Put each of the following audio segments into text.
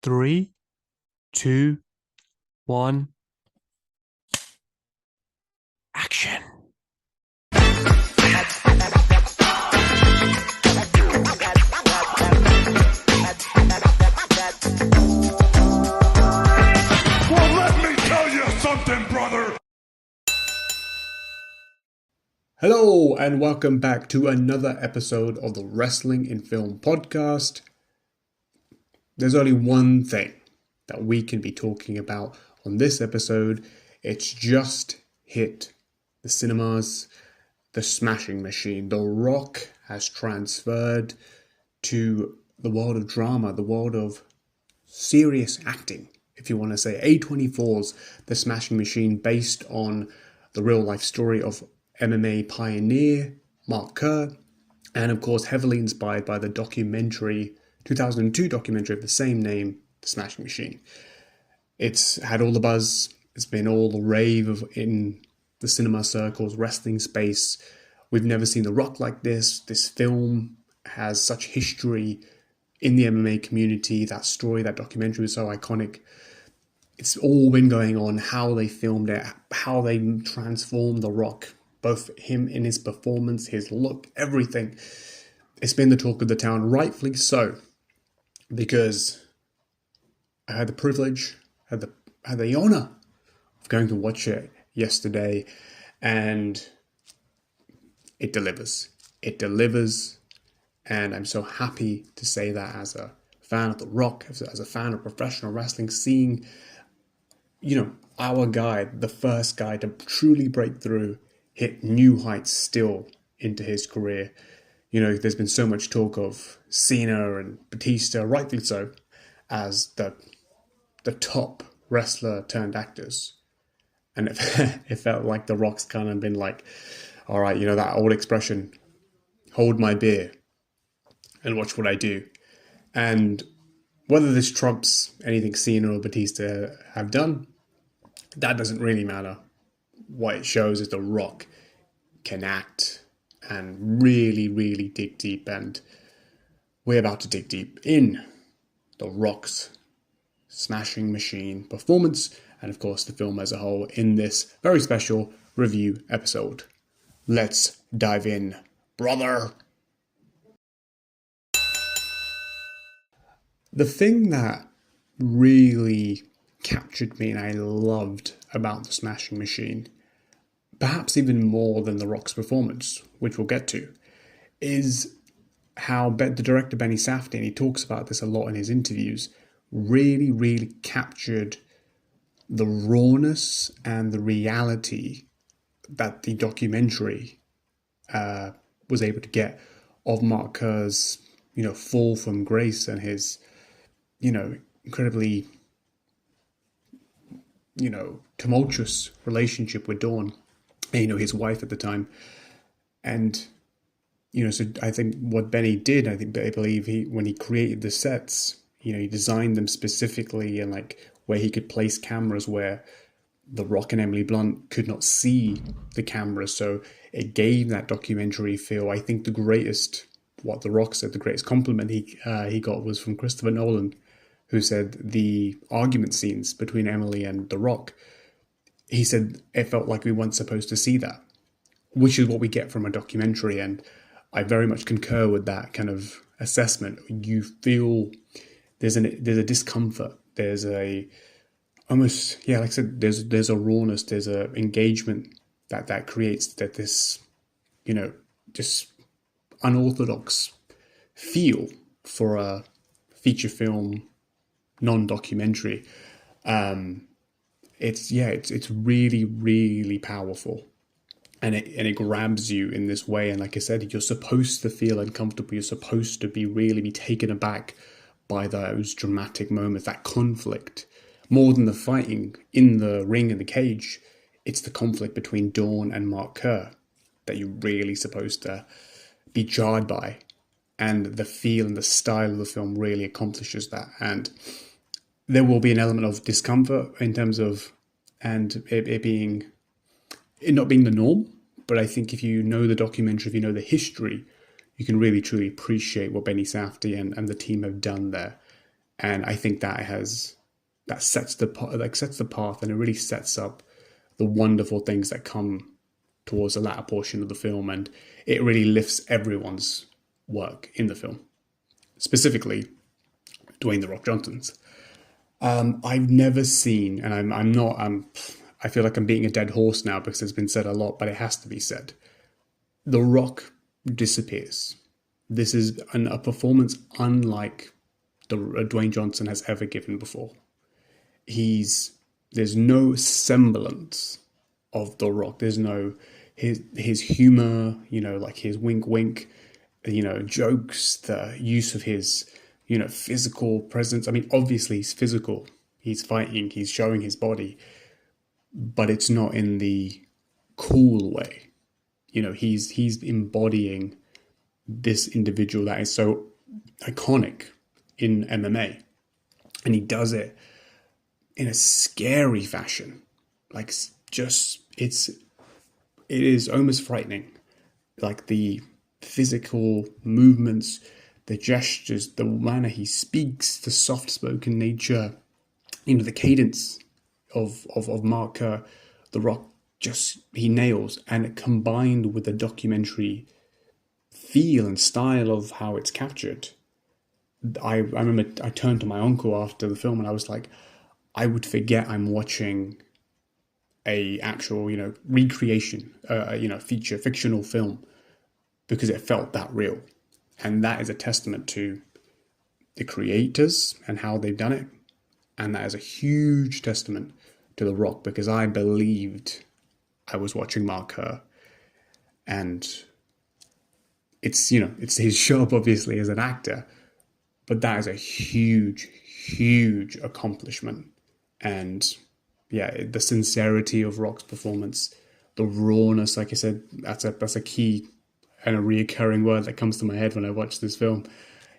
Three, two, one, action. Well, let me tell you something, brother! Hello, and welcome back to another episode of the Wrestling in Film podcast. There's only one thing that we can be talking about on this episode. It's just hit the cinemas, the Smashing Machine. The Rock has transferred to the world of drama, the world of serious acting, if you want to say. A24's The Smashing Machine, based on the real life story of MMA pioneer Mark Kerr, and of course heavily inspired by the 2002 documentary of the same name, The Smashing Machine. It's had all the buzz, it's been all the rave in the cinema circles, wrestling space. We've never seen The Rock like this. This film has such history in the MMA community. That story, that documentary was so iconic. It's all been going on, how they filmed it, how they transformed The Rock, both him in his performance, his look, everything. It's been the talk of the town, rightfully so, because I had the privilege, had the honor of going to watch it yesterday, and it delivers. It delivers, and I'm so happy to say that as a fan of The Rock, as a fan of professional wrestling, seeing, our guy, the first guy to truly break through, hit new heights still into his career. There's been so much talk of Cena and Batista, rightfully so, as the top wrestler turned actors. And it felt like The Rock's kind of been like, all right, that old expression, hold my beer and watch what I do. And whether this trumps anything Cena or Batista have done, that doesn't really matter. What it shows is The Rock can act and really, really dig deep. And we're about to dig deep in The Rock's Smashing Machine performance, and of course the film as a whole, in this very special review episode. Let's dive in, brother. The thing that really captured me and I loved about the Smashing Machine, perhaps even more than The Rock's performance, which we'll get to, is how the director Benny Safdie, and he talks about this a lot in his interviews, really, really captured the rawness and the reality that the documentary was able to get of Mark Kerr's, fall from grace and his, incredibly, tumultuous relationship with Dawn, and, his wife at the time. And, so I think what Benny did, I believe when he created the sets, he designed them specifically and where he could place cameras where The Rock and Emily Blunt could not see the cameras. So it gave that documentary feel. I think The Rock said the greatest compliment he got was from Christopher Nolan, who said the argument scenes between Emily and The Rock, he said it felt like we weren't supposed to see that, which is what we get from a documentary. And I very much concur with that kind of assessment. You feel there's a discomfort. There's a almost, like I said, there's a rawness, there's a engagement that creates this, just unorthodox feel for a feature film non-documentary. It's really, really powerful. And it grabs you in this way. And like I said, you're supposed to feel uncomfortable. You're supposed to be taken aback by those dramatic moments, that conflict. More than the fighting in the ring and the cage, it's the conflict between Dawn and Mark Kerr that you're really supposed to be jarred by. And the feel and the style of the film really accomplishes that. And there will be an element of discomfort in terms of, and it not being the norm. But I think if you know the documentary, if you know the history, you can really truly appreciate what Benny Safdie and the team have done there. And I think that sets the path, and it really sets up the wonderful things that come towards the latter portion of the film, and it really lifts everyone's work in the film, specifically Dwayne the Rock Johnson's. I've never seen, and I feel like I'm beating a dead horse now because it's been said a lot, but it has to be said. The Rock disappears. This is a performance unlike the Dwayne Johnson has ever given before. There's no semblance of The Rock. There's no his humor, like his wink wink, jokes, the use of his, physical presence. I mean, obviously he's physical. He's fighting, he's showing his body, but it's not in the cool way. He's embodying this individual that is so iconic in MMA. And he does it in a scary fashion. Like, it is almost frightening. Like the physical movements, the gestures, the manner he speaks, the soft-spoken nature, the cadence of Mark Kerr, The Rock, he nails. And combined with the documentary feel and style of how it's captured, I remember I turned to my uncle after the film and I was like, I would forget I'm watching a actual, recreation, feature, fictional film, because it felt that real. And that is a testament to the creators and how they've done it. And that is a huge testament to The Rock, because I believed I was watching Mark Kerr. And it's his job, obviously, as an actor, but that is a huge, huge accomplishment. And yeah, the sincerity of Rock's performance, the rawness, like I said, that's a key and a reoccurring word that comes to my head when I watch this film,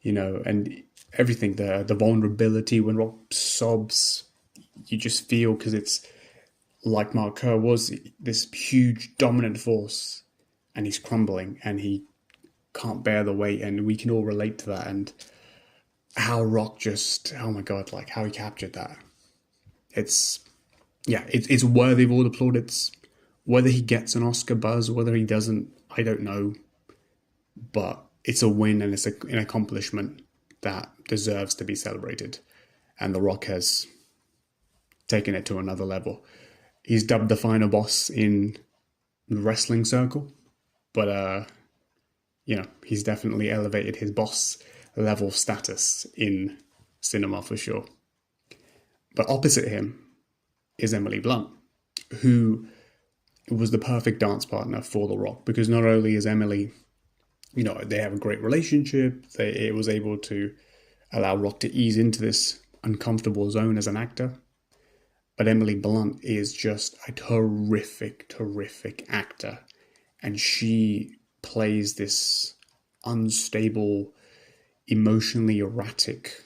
and everything, the vulnerability when Rock sobs, you just feel, because it's like Mark Kerr was this huge dominant force and he's crumbling and he can't bear the weight, and we can all relate to that. And how Rock oh my God, like how he captured that. It's worthy of all the plaudits. Whether he gets an Oscar buzz, whether he doesn't, I don't know. But it's a win, and it's an accomplishment that deserves to be celebrated. And The Rock has taken it to another level. He's dubbed the final boss in the wrestling circle, but he's definitely elevated his boss level status in cinema for sure. But opposite him is Emily Blunt, who was the perfect dance partner for The Rock, because not only is Emily, they have a great relationship, it was able to allow Rock to ease into this uncomfortable zone as an actor, but Emily Blunt is just a terrific, terrific actor, and she plays this unstable, emotionally erratic,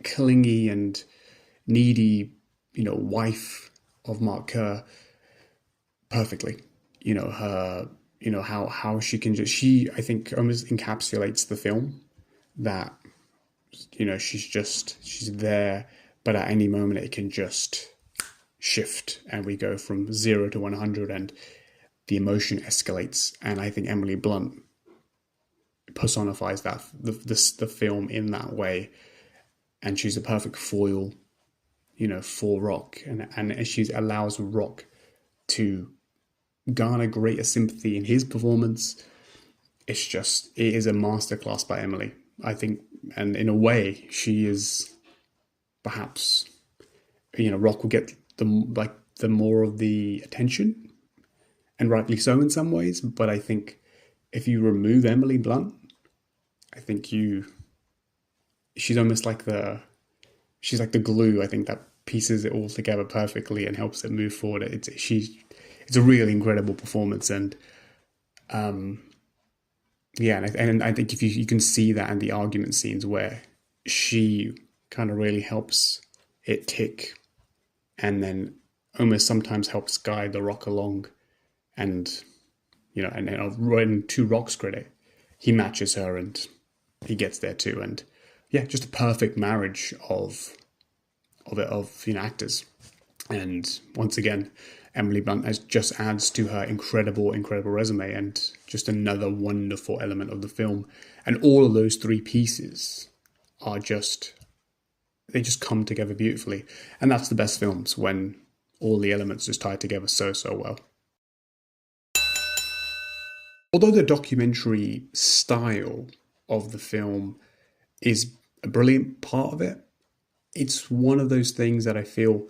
clingy and needy, wife of Mark Kerr perfectly. How she can I think almost encapsulates the film, that, she's there, but at any moment it can just shift and we go from 0 to 100 and the emotion escalates. And I think Emily Blunt personifies that, the film in that way. And she's a perfect foil, for Rock. And she allows Rock to garner greater sympathy in his performance. It is a masterclass by Emily, I think. And in a way, she is perhaps, Rock will get the more of the attention, and rightly so in some ways. But I think if you remove Emily Blunt, I think she's almost like she's like the glue, I think, that pieces it all together perfectly and helps it move forward. It's a really incredible performance. And and I think if you can see that in the argument scenes where she kind of really helps it tick, and then almost sometimes helps guide The Rock along. And and then to Rock's credit, he matches her, and he gets there too. And yeah, just a perfect marriage of actors. And once again, Emily Blunt just adds to her incredible resume, and just another wonderful element of the film. And all of those three pieces are just come together beautifully. And that's the best films, when all the elements just tie together so well. Although the documentary style of the film is a brilliant part of it, it's one of those things that I feel,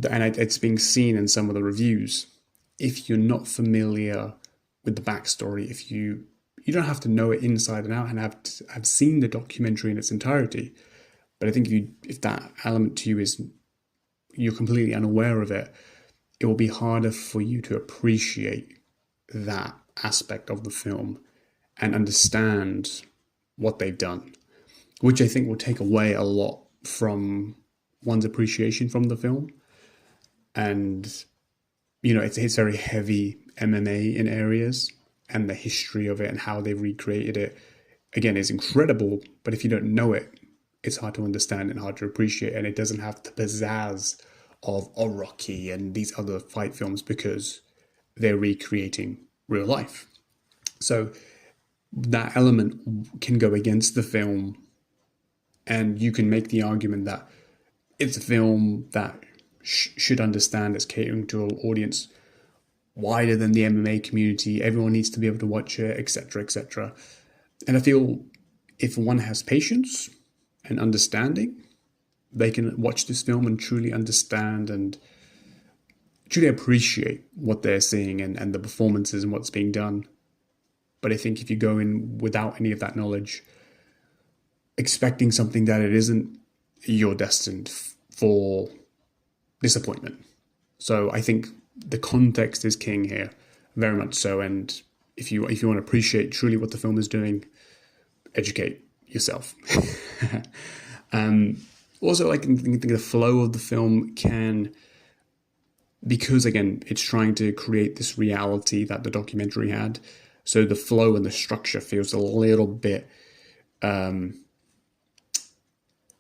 and it's being seen in some of the reviews, if you're not familiar with the backstory, if you don't have to know it inside and out and have seen the documentary in its entirety, but I think if that element to you is, you're completely unaware of it, it will be harder for you to appreciate that aspect of the film and understand what they've done, which I think will take away a lot from one's appreciation from the film. And, you know, it's very heavy MMA in areas, and the history of it and how they recreated it, again, is incredible. But if you don't know it, it's hard to understand and hard to appreciate. And it doesn't have the pizzazz of a Rocky and these other fight films, because they're recreating real life. So that element can go against the film, and you can make the argument that it's a film that should understand it's catering to an audience wider than the MMA community. Everyone needs to be able to watch it, etc., etc. And I feel if one has patience and understanding, they can watch this film and truly understand and truly appreciate what they're seeing and the performances and what's being done. But I think if you go in without any of that knowledge, expecting something that it isn't, you're destined for disappointment. So I think the context is king here, very much so. And if you want to appreciate truly what the film is doing, educate yourself. Also, I think the flow of the film can, because again, it's trying to create this reality that the documentary had. So the flow and the structure feels a little bit,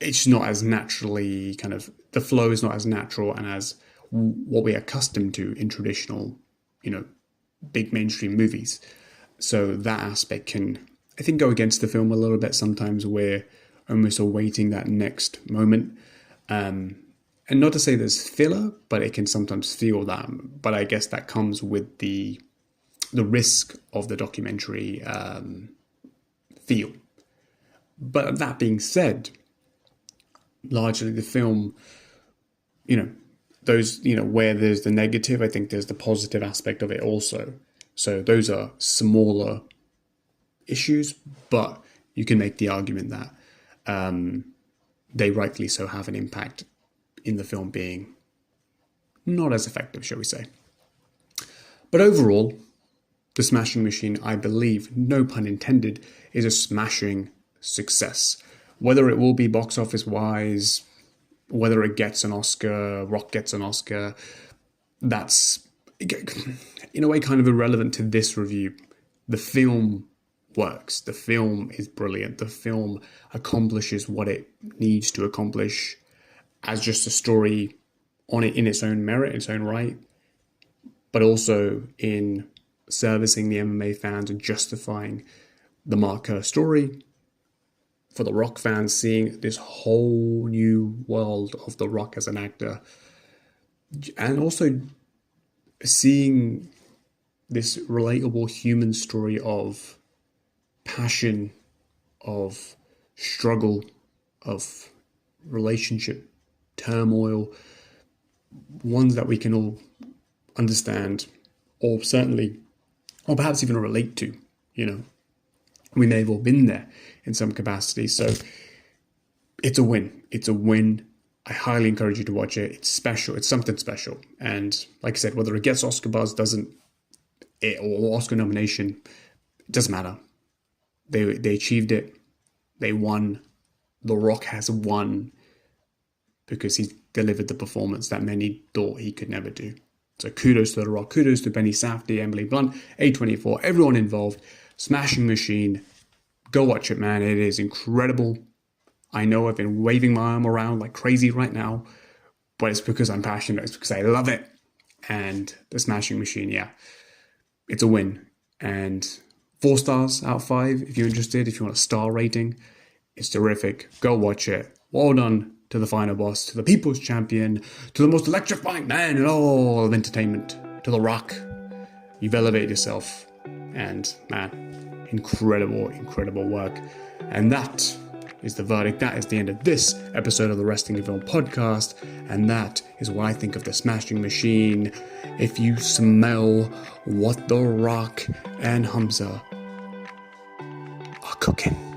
it's not as naturally the flow is not as natural and as what we're accustomed to in traditional, big mainstream movies. So that aspect can, I think, go against the film a little bit sometimes. We're almost awaiting that next moment. And not to say there's filler, but it can sometimes feel that. But I guess that comes with the risk of the documentary feel. But that being said, largely the film, those, where there's the negative, I think there's the positive aspect of it also. So those are smaller issues, but you can make the argument that they rightly so have an impact in the film being not as effective, shall we say. But overall, The Smashing Machine, I believe, no pun intended, is a smashing success. Whether it will be box office wise, whether it gets an Oscar, Rock gets an Oscar, that's in a way kind of irrelevant to this review. The film works. The film is brilliant. The film accomplishes what it needs to accomplish as just a story in its own merit, its own right, but also in servicing the MMA fans and justifying the Mark Kerr story. For the Rock fans, seeing this whole new world of The Rock as an actor, and also seeing this relatable human story of passion, of struggle, of relationship turmoil, ones that we can all understand, or perhaps even relate to. We may have all been there in some capacity. So it's a win. It's a win. I highly encourage you to watch it. It's special. It's something special. And like I said, whether it gets Oscar buzz, or Oscar nomination, it doesn't matter. They achieved it. They won. The Rock has won because he delivered the performance that many thought he could never do. So kudos to The Rock. Kudos to Benny Safdie, Emily Blunt, A24, everyone involved. Smashing Machine, Go watch it, man. It is incredible. I know I've been waving my arm around like crazy right now, but it's because I'm passionate. It's because I love it. And The Smashing Machine, yeah, it's a win. And 4 stars out of 5 if you're interested, if you want a star rating. It's terrific. Go watch it. Well done to the final boss, to the people's champion, to the most electrifying man in all of entertainment, to The Rock. You've elevated yourself. And, man, incredible, incredible work. And that is the verdict. That is the end of this episode of the Wrestling in Film podcast. And that is what I think of The Smashing Machine. If you smell what The Rock and Humza are cooking.